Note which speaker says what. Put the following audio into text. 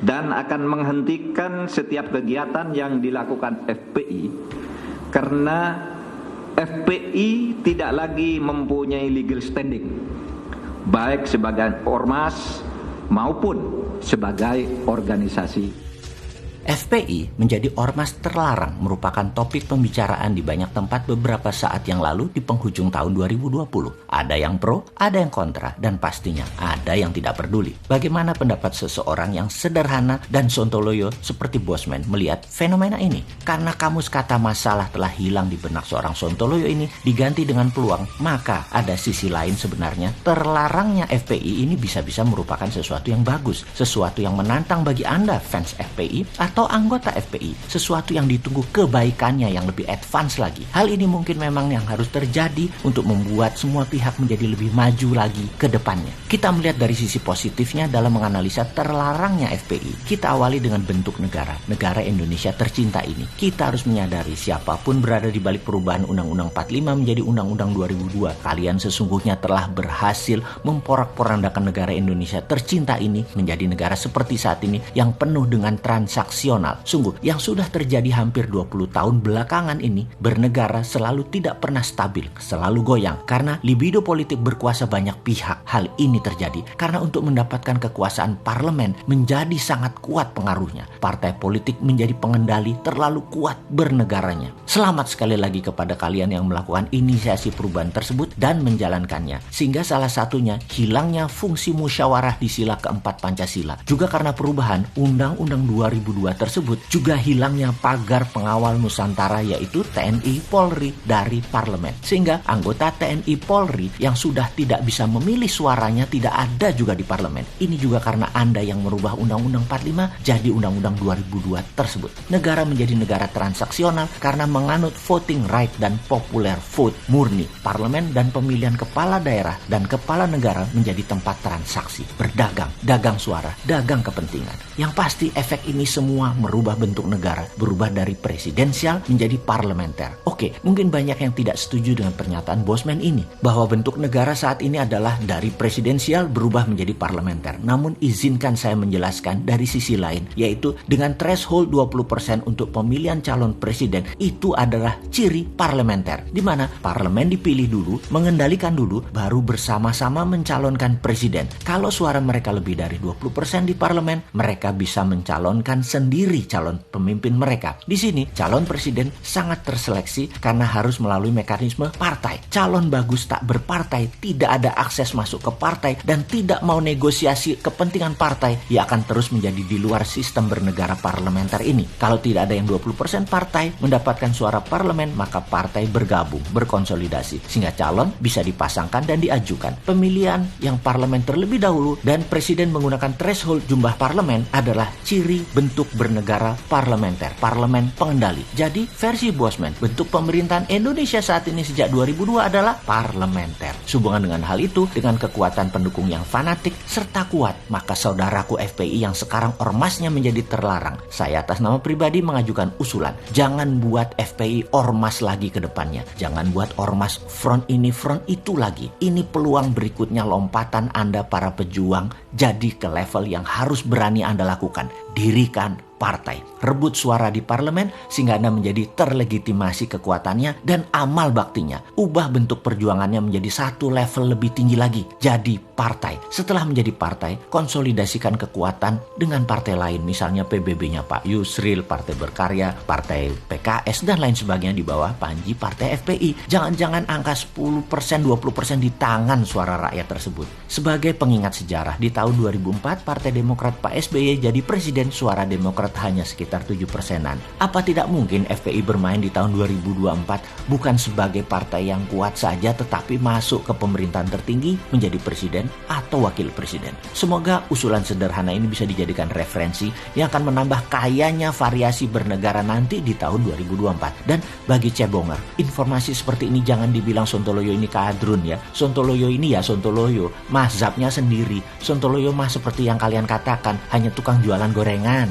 Speaker 1: dan akan menghentikan setiap kegiatan yang dilakukan FPI karena FPI tidak lagi mempunyai legal standing baik sebagai ormas maupun sebagai organisasi.
Speaker 2: FPI menjadi ormas terlarang merupakan topik pembicaraan di banyak tempat beberapa saat yang lalu di penghujung tahun 2020. Ada yang pro, ada yang kontra, dan pastinya ada yang tidak peduli. Bagaimana pendapat seseorang yang sederhana dan sontoloyo seperti Bosman melihat fenomena ini? Karena kamus kata masalah telah hilang di benak seorang sontoloyo ini diganti dengan peluang, maka ada sisi lain sebenarnya terlarangnya FPI ini bisa-bisa merupakan sesuatu yang bagus, sesuatu yang menantang bagi Anda fans FPI atau anggota FPI, sesuatu yang ditunggu kebaikannya yang lebih advance lagi. Hal ini mungkin memang yang harus terjadi untuk membuat semua pihak menjadi lebih maju lagi ke depannya. Kita melihat dari sisi positifnya dalam menganalisa terlarangnya FPI. Kita awali dengan bentuk negara Indonesia tercinta ini. Kita harus menyadari siapapun berada di balik perubahan Undang-Undang 45 menjadi Undang-Undang 2002. Kalian sesungguhnya telah berhasil memporak-porandakan negara Indonesia tercinta ini menjadi negara seperti saat ini yang penuh dengan transaksi. Sungguh, yang sudah terjadi hampir 20 tahun belakangan ini, bernegara selalu tidak pernah stabil, selalu goyang. Karena libido politik berkuasa banyak pihak. Hal ini terjadi karena untuk mendapatkan kekuasaan parlemen menjadi sangat kuat pengaruhnya. Partai politik menjadi pengendali terlalu kuat bernegaranya. Selamat sekali lagi kepada kalian yang melakukan inisiasi perubahan tersebut dan menjalankannya. Sehingga salah satunya hilangnya fungsi musyawarah di sila keempat Pancasila. Juga karena perubahan Undang-Undang 2002 tersebut juga hilangnya pagar pengawal Nusantara yaitu TNI Polri dari parlemen. Sehingga anggota TNI Polri yang sudah tidak bisa memilih suaranya tidak ada juga di parlemen. Ini juga karena Anda yang merubah Undang-Undang 45 jadi Undang-Undang 2002 tersebut. Negara menjadi negara transaksional karena menganut voting right dan popular vote murni. Parlemen dan pemilihan kepala daerah dan kepala negara menjadi tempat transaksi, berdagang, dagang suara, dagang kepentingan. Yang pasti efek ini semua merubah bentuk negara, berubah dari presidensial menjadi parlementer. Oke, mungkin banyak yang tidak setuju dengan pernyataan Bosman ini, bahwa bentuk negara saat ini adalah dari presidensial berubah menjadi parlementer. Namun izinkan saya menjelaskan dari sisi lain, yaitu dengan threshold 20% untuk pemilihan calon presiden, itu adalah ciri parlementer, di mana parlemen dipilih dulu, mengendalikan dulu, baru bersama-sama mencalonkan presiden. Kalau suara mereka lebih dari 20% di parlemen, mereka bisa mencalonkan sendiri calon pemimpin mereka. Di sini calon presiden sangat terseleksi karena harus melalui mekanisme partai. Calon bagus tak berpartai, tidak ada akses masuk ke partai dan tidak mau negosiasi kepentingan partai, ia akan terus menjadi di luar sistem bernegara parlementer ini. Kalau tidak ada yang 20% partai mendapatkan suara parlemen, maka partai bergabung, berkonsolidasi sehingga calon bisa dipasangkan dan diajukan. Pemilihan yang parlemen terlebih dahulu dan presiden menggunakan threshold jumlah parlemen adalah ciri bentuk bernegara parlementer, parlemen pengendali. Jadi versi Bosman, bentuk pemerintahan Indonesia saat ini sejak 2002 adalah parlementer. Sehubungan dengan hal itu, dengan kekuatan pendukung yang fanatik serta kuat, maka saudaraku FPI yang sekarang ormasnya menjadi terlarang, saya atas nama pribadi mengajukan usulan, jangan buat FPI ormas lagi ke depannya. Jangan buat ormas front ini front itu lagi. Ini peluang berikutnya lompatan Anda para pejuang jadi ke level yang harus berani Anda lakukan. Dirikan partai, rebut suara di parlemen sehingga Anda menjadi terlegitimasi kekuatannya dan amal baktinya. Ubah bentuk perjuangannya menjadi satu level lebih tinggi lagi, jadi partai. Setelah menjadi partai, konsolidasikan kekuatan dengan partai lain, misalnya PBB-nya Pak Yusril, Partai Berkarya, Partai PKS dan lain sebagainya di bawah panji Partai FPI. Jangan-jangan angka 10%, 20% di tangan suara rakyat tersebut. Sebagai pengingat sejarah, di tahun 2004 Partai Demokrat Pak SBY jadi presiden, suara Demokrat hanya sekitar 7%-an. Apa tidak mungkin FPI bermain di tahun 2024 bukan sebagai partai yang kuat saja tetapi masuk ke pemerintahan tertinggi menjadi presiden atau wakil presiden? Semoga usulan sederhana ini bisa dijadikan referensi yang akan menambah kayanya variasi bernegara nanti di tahun 2024. Dan bagi cebonger, informasi seperti ini jangan dibilang Sontoloyo ini kadrun ya. Sontoloyo ini ya Sontoloyo, mazhabnya sendiri. Sontoloyo mah seperti yang kalian katakan, hanya tukang jualan gorengan.